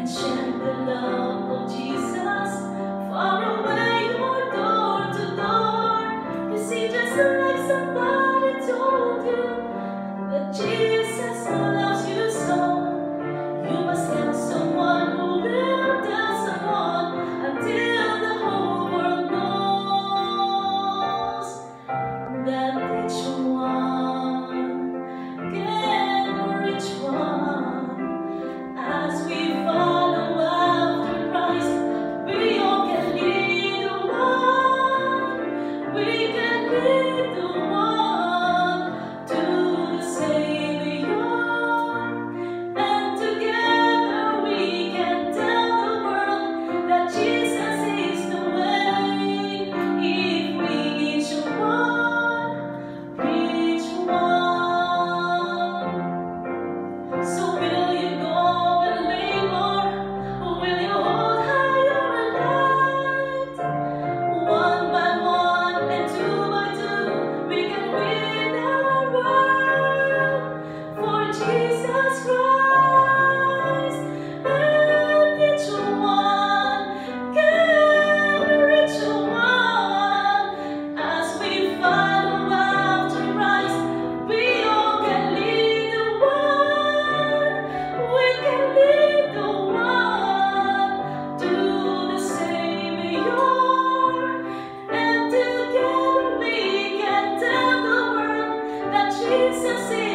share the love of Jesus far away or door to door. You see, just like somebody told you that Jesus loves you so, you must have someone who will tell someone until the whole world knows that each one can reach one. As we follow after Christ, we all can lead the one. We can lead the one to the Savior, and together we can tell the world that Jesus is the way. If we each one reach one. So will you go and labor? Will you hold higher and light? One by one and two by two, we can win our world for Jesus Christ. And each one can reach one. As we follow after Christ, we all can lead the one. We can lead the one to the Savior, and together we can tell the world that Jesus is